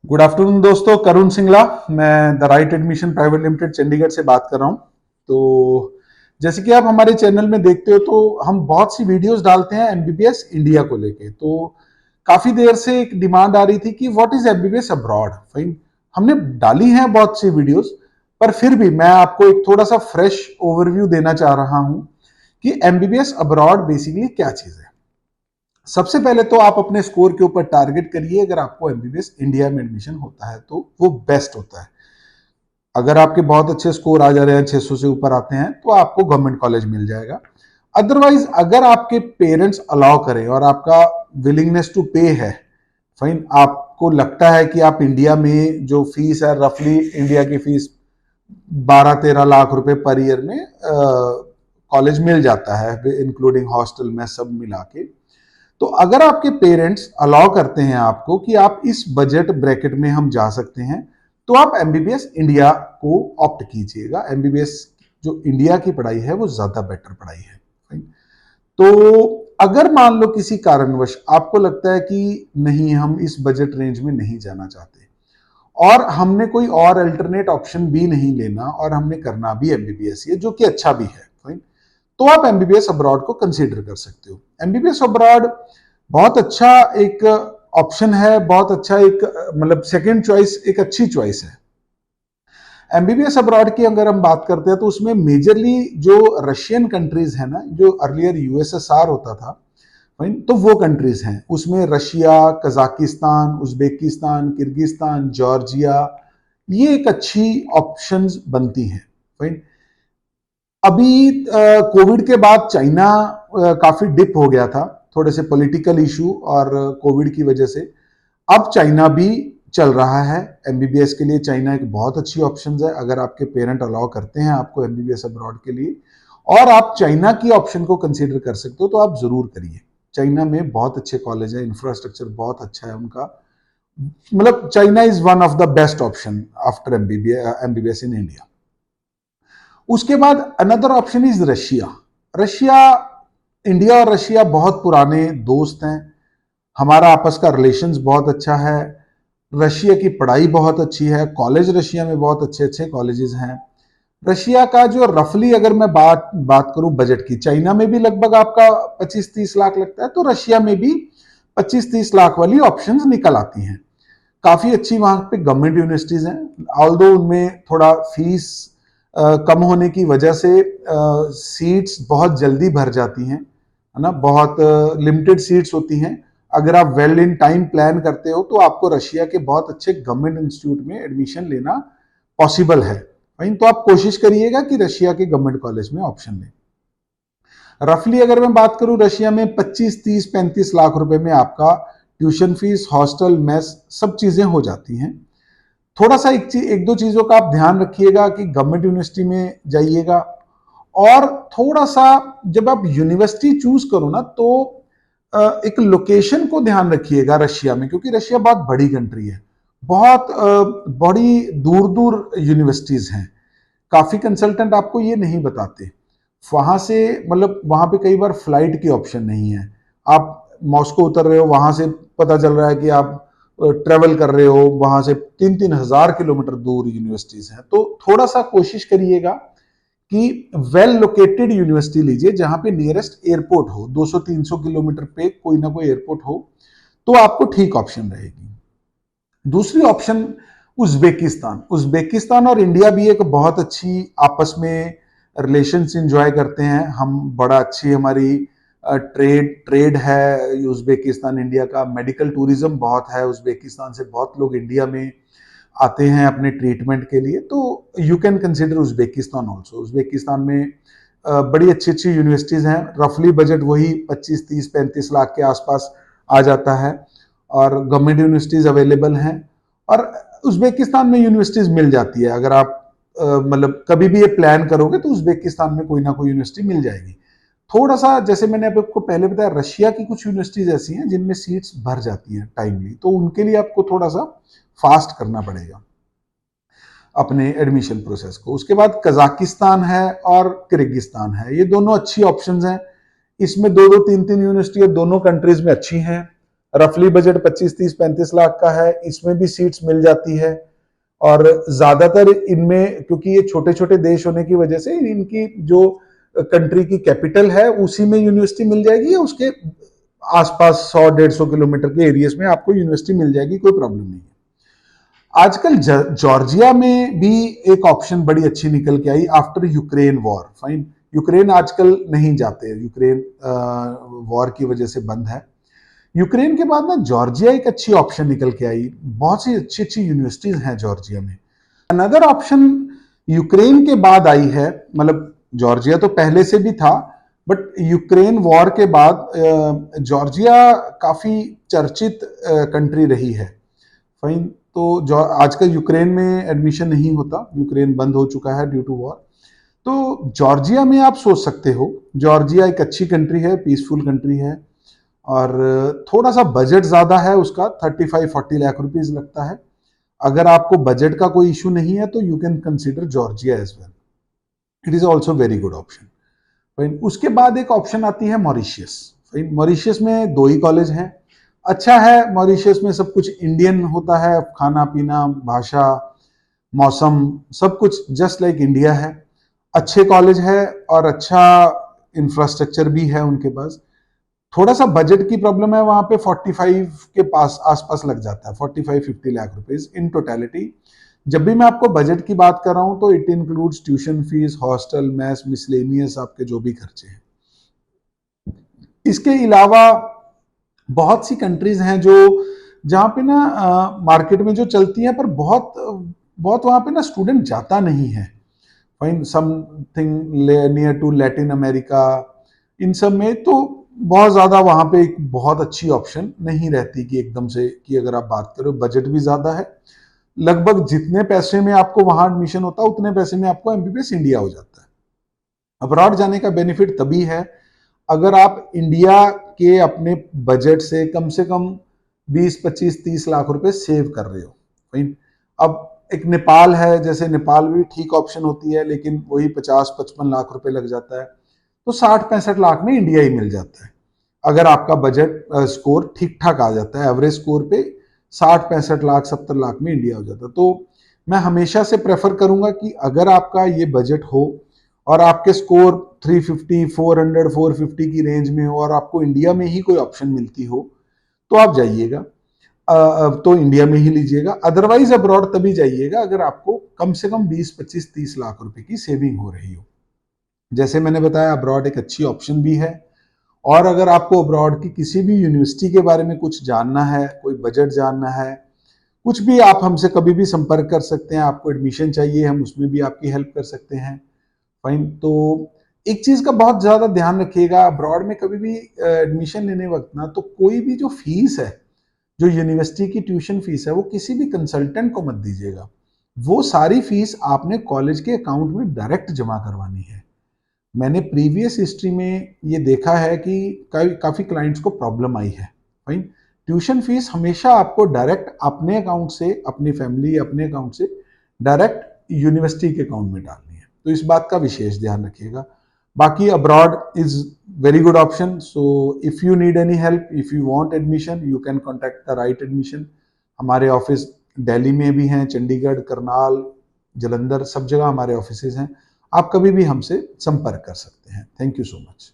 Good afternoon दोस्तों, करुण सिंगला। मैं the right admission private limited Chandigarh से बात कर रहा हूं। तो जैसे कि आप हमारे चैनल में देखते हो तो हम बहुत सी वीडियोस डालते हैं एमबीबीएस इंडिया को लेके। तो काफी देर से एक डिमांड आ रही थी कि what is MBBS abroad. Fine, हमने डाली हैं बहुत सी वीडियोस, पर फिर भी मैं आपको एक थोड़ा सा फ्रेश ओवरव्यू देना चाह रहा हूं कि एमबीबीएस अब्रॉड बेसिकली क्या चीज है। सबसे पहले तो आप अपने स्कोर के ऊपर टारगेट करिए। अगर आपको एमबीबीएस इंडिया में एडमिशन होता है तो वो बेस्ट होता है। अगर आपके बहुत अच्छे स्कोर आ जा रहे हैं, 600 से ऊपर आते हैं, तो आपको गवर्नमेंट कॉलेज मिल जाएगा। अदरवाइज अगर आपके पेरेंट्स अलाउ करें और आपका विलिंगनेस टू पे है, फाइन, आपको लगता है कि आप इंडिया में जो फीस है, रफली इंडिया की फीस 12-13 लाख रुपए पर ईयर में कॉलेज मिल जाता है, इंक्लूडिंग हॉस्टल में सब मिला के। तो अगर आपके पेरेंट्स अलाउ करते हैं आपको कि आप इस बजट ब्रैकेट में हम जा सकते हैं, तो आप एमबीबीएस इंडिया को ऑप्ट कीजिएगा। एमबीबीएस जो इंडिया की पढ़ाई है वो ज्यादा बेटर पढ़ाई है। तो अगर मान लो किसी कारणवश आपको लगता है कि नहीं, हम इस बजट रेंज में नहीं जाना चाहते और हमने कोई और अल्टरनेट ऑप्शन भी नहीं लेना और हमने करना भी एमबीबीएस ये, जो कि अच्छा भी है, तो आप एमबीबीएस अब्रॉड को कंसीडर कर सकते हो। एमबीबीएस अब्रॉड बहुत अच्छा एक ऑप्शन है, बहुत अच्छा एक मतलब सेकंड चॉइस, एक अच्छी चॉइस है। एमबीबीएस अब्रॉड की अगर हम बात करते हैं तो उसमें मेजरली जो रशियन कंट्रीज है ना, जो अर्लियर यूएसएसआर होता था, तो वो कंट्रीज हैं। उसमें Russia, Kazakhstan, Uzbekistan, Kyrgyzstan, Georgia, ये एक अच्छी ऑप्शंस बनती हैं। फाइन, अभी कोविड के बाद चाइना काफी डिप हो गया था, थोड़े से पॉलिटिकल इशू और कोविड की वजह से। अब चाइना भी चल रहा है एमबीबीएस के लिए। चाइना एक बहुत अच्छी ऑप्शन है अगर आपके पेरेंट अलाउ करते हैं आपको एमबीबीएस अब्रॉड के लिए, और आप चाइना की ऑप्शन को कंसीडर कर सकते हो, तो आप जरूर करिए। चाइना में बहुत अच्छे कॉलेज है, इंफ्रास्ट्रक्चर बहुत अच्छा है उनका। मतलब China is one of the best option after MBBS in India. उसके बाद another option is Russia. Russia, India और रशिया बहुत पुराने दोस्त हैं। हमारा आपस का रिलेशंस बहुत अच्छा है। रशिया की पढ़ाई बहुत अच्छी है, कॉलेज रशिया में बहुत अच्छे अच्छे कॉलेजेस हैं। रशिया का जो रफली अगर मैं बात बात करूं बजट की, चाइना में भी लगभग आपका 25-30 लाख लगता है, तो रशिया में भी 25-30 लाख वाली ऑप्शंस निकल आती हैं। काफी अच्छी वहां पे गवर्नमेंट यूनिवर्सिटीज हैं, ऑल्दो उनमें थोड़ा फीस कम होने की वजह से सीट्स बहुत जल्दी भर जाती हैं, है ना। बहुत लिमिटेड सीट्स होती हैं। अगर आप वेल इन टाइम प्लान करते हो तो आपको रशिया के बहुत अच्छे गवर्नमेंट इंस्टीट्यूट में एडमिशन लेना पॉसिबल है। वहीं तो आप कोशिश करिएगा कि रशिया के गवर्नमेंट कॉलेज में ऑप्शन लें। रफली अगर मैं बात करूं, रशिया में 25-30-35 लाख रुपए में आपका ट्यूशन फीस, हॉस्टल, मेस, सब चीजें हो जाती हैं। थोड़ा सा एक दो चीजों का आप ध्यान रखिएगा कि गवर्नमेंट यूनिवर्सिटी में जाइएगा, और थोड़ा सा जब आप यूनिवर्सिटी चूज करो ना, तो एक लोकेशन को ध्यान रखिएगा रशिया में, क्योंकि रशिया बहुत बड़ी कंट्री है। बहुत बड़ी दूर दूर यूनिवर्सिटीज हैं। काफी कंसल्टेंट आपको ये नहीं बताते वहां से, मतलब वहां पे कई बार फ्लाइट की ऑप्शन नहीं है। आप मॉस्को उतर रहे हो, वहां से पता चल रहा है कि आप ट्रेवल कर रहे हो, वहां से 3-3 हजार किलोमीटर दूर यूनिवर्सिटीज हैं। तो थोड़ा सा कोशिश करिएगा कि वेल लोकेटेड यूनिवर्सिटी लीजिए, जहां पे नियरेस्ट एयरपोर्ट हो, 200-300 किलोमीटर पे कोई ना कोई एयरपोर्ट हो, तो आपको ठीक ऑप्शन रहेगी। दूसरी ऑप्शन उज्बेकिस्तान। उज्बेकिस्तान और इंडिया भी एक बहुत अच्छी आपस में रिलेशंस इंजॉय करते हैं हम। बड़ा अच्छी हमारी ट्रेड है उज्बेकिस्तान इंडिया का। मेडिकल टूरिज्म बहुत है उज्बेकिस्तान से, बहुत लोग इंडिया में आते हैं अपने ट्रीटमेंट के लिए। तो you can consider Uzbekistan also. Uzbekistan में बड़ी अच्छी अच्छी यूनिवर्सिटीज हैं। रफली बजट वही 25-30-35 लाख के आसपास आ जाता है, और गवर्नमेंट यूनिवर्सिटीज अवेलेबल हैं। और उज्बेकिस्तान में यूनिवर्सिटीज मिल जाती है। अगर आप मतलब कभी भी ये प्लान करोगे तो उज्बेकिस्तान में कोई ना कोई यूनिवर्सिटी मिल जाएगी। थोड़ा सा, जैसे मैंने आपको पहले बताया, रशिया की कुछ यूनिवर्सिटीज ऐसी हैं जिनमें सीट्स भर जाती हैं टाइमली, तो उनके लिए आपको थोड़ा सा फास्ट करना पड़ेगा अपने एडमिशन प्रोसेस को। उसके बाद कजाकिस्तान है और किर्गिस्तान है, ये दोनों अच्छी ऑप्शंस हैं। इसमें 2-2 3-3 यूनिवर्सिटी दोनों कंट्रीज में अच्छी हैं। रफली बजट 25, 30, 35 लाख का है, इसमें भी सीट्स मिल जाती है। और ज्यादातर इनमें, क्योंकि ये छोटे छोटे देश होने की वजह से, इनकी जो कंट्री की कैपिटल है उसी में यूनिवर्सिटी मिल जाएगी, या उसके आसपास 100-150 किलोमीटर के एरियाज में आपको यूनिवर्सिटी मिल जाएगी, कोई प्रॉब्लम नहीं है। आजकल जॉर्जिया में भी एक ऑप्शन बड़ी अच्छी निकल के आई after Ukraine war. Fine, Ukraine आजकल नहीं जाते, यूक्रेन वॉर की वजह से बंद है। यूक्रेन के बाद ना जॉर्जिया एक अच्छी ऑप्शन निकल के आई, बहुत सी अच्छी अच्छी यूनिवर्सिटीज हैं जॉर्जिया में। अनदर ऑप्शन यूक्रेन के बाद आई है, मतलब जॉर्जिया तो पहले से भी था, बट यूक्रेन वॉर के बाद जॉर्जिया काफी चर्चित कंट्री रही है। फाइन, तो आजकल यूक्रेन में एडमिशन नहीं होता, यूक्रेन बंद हो चुका है ड्यू टू वॉर। तो जॉर्जिया में आप सोच सकते हो, जॉर्जिया एक अच्छी कंट्री है, पीसफुल कंट्री है, और थोड़ा सा बजट ज्यादा है उसका, 35-40 लाख रुपीज लगता है। अगर आपको बजट का कोई इशू नहीं है तो you can consider Georgia as well, it is also very good option. Fine, उसके बाद एक ऑप्शन आती है मॉरिशियस। फाइन, मॉरिशियस में 2 ही कॉलेज हैं, अच्छा है, मॉरिशियस में सब कुछ इंडियन होता है, खाना पीना, भाषा, मौसम, सब कुछ जस्ट लाइक इंडिया है। अच्छे कॉलेज है और अच्छा इंफ्रास्ट्रक्चर भी है उनके पास। थोड़ा सा बजट की प्रॉब्लम है वहां पे, 45 के पास आसपास लग जाता है, 45-50 लाख रुपीज इन टोटलिटी। जब भी मैं आपको बजट की बात कर रहा हूं तो it includes tuition fees, hostel, mess, miscellaneous, आपके जो भी खर्चे हैं। इसके अलावा बहुत सी कंट्रीज हैं जो, जहां पे ना मार्केट में जो चलती हैं, पर बहुत बहुत वहां पे ना स्टूडेंट जाता नहीं है। Fine, something near to Latin America, इन सब में तो बहुत ज्यादा वहां पे एक बहुत अच्छी ऑप्शन नहीं रहती कि एकदम से, कि अगर आप बात करो, बजट भी ज्यादा है, लगभग जितने पैसे में आपको वहां एडमिशन होता है उतने पैसे में आपको एमबीबीएस इंडिया हो जाता है। अब्रॉड जाने का बेनिफिट तभी है अगर आप इंडिया के अपने बजट से कम 20, 25, 30 लाख रुपए सेव कर रहे हो। फाइन, अब एक नेपाल है, जैसे नेपाल भी ठीक ऑप्शन होती है, लेकिन वही 50-55 लाख रुपए लग जाता है, तो 60-65 लाख में इंडिया ही मिल जाता है। अगर आपका बजट स्कोर ठीक ठाक आ जाता है, एवरेज स्कोर पे 60-65 लाख, 70 लाख में इंडिया हो जाता है। तो मैं हमेशा से प्रेफर करूंगा कि अगर आपका ये बजट हो और आपके स्कोर 350, 400, 450 की रेंज में हो और आपको इंडिया में ही कोई ऑप्शन मिलती हो, तो आप जाइएगा, तो इंडिया में ही लीजिएगा। अदरवाइज अब्रॉड तभी जाइएगा अगर आपको कम से कम 20, 25, 30 लाख रुपए की सेविंग हो रही हो। जैसे मैंने बताया, अब्रॉड एक अच्छी ऑप्शन भी है। और अगर आपको अब्रॉड की किसी भी यूनिवर्सिटी के बारे में कुछ जानना है, कोई बजट जानना है, कुछ भी, आप हमसे कभी भी संपर्क कर सकते हैं। आपको एडमिशन चाहिए, हम उसमें भी आपकी हेल्प कर सकते हैं। फाइन, तो एक चीज का बहुत ज्यादा ध्यान रखिएगा, अब्रॉड में कभी भी एडमिशन लेने वक्त ना, तो कोई भी जो फीस है, जो यूनिवर्सिटी की ट्यूशन फीस है, वो किसी भी कंसल्टेंट को मत दीजिएगा। वो सारी फीस आपने कॉलेज के अकाउंट में डायरेक्ट जमा करवानी है। मैंने प्रीवियस हिस्ट्री में ये देखा है कि काफी क्लाइंट्स को प्रॉब्लम आई है। फाइन, ट्यूशन फीस हमेशा आपको डायरेक्ट अपने अकाउंट से, अपनी फैमिली अपने अकाउंट से डायरेक्ट यूनिवर्सिटी के अकाउंट में डालनी है, तो इस बात का विशेष ध्यान रखिएगा। बाकी abroad is very good option. So if you need any help, if you want admission, you can contact the right admission. हमारे ऑफिस दिल्ली में भी हैं, चंडीगढ़, करनाल, जलंधर, सब जगह हमारे ऑफिस हैं। आप कभी भी हमसे संपर्क कर सकते हैं। Thank you so much.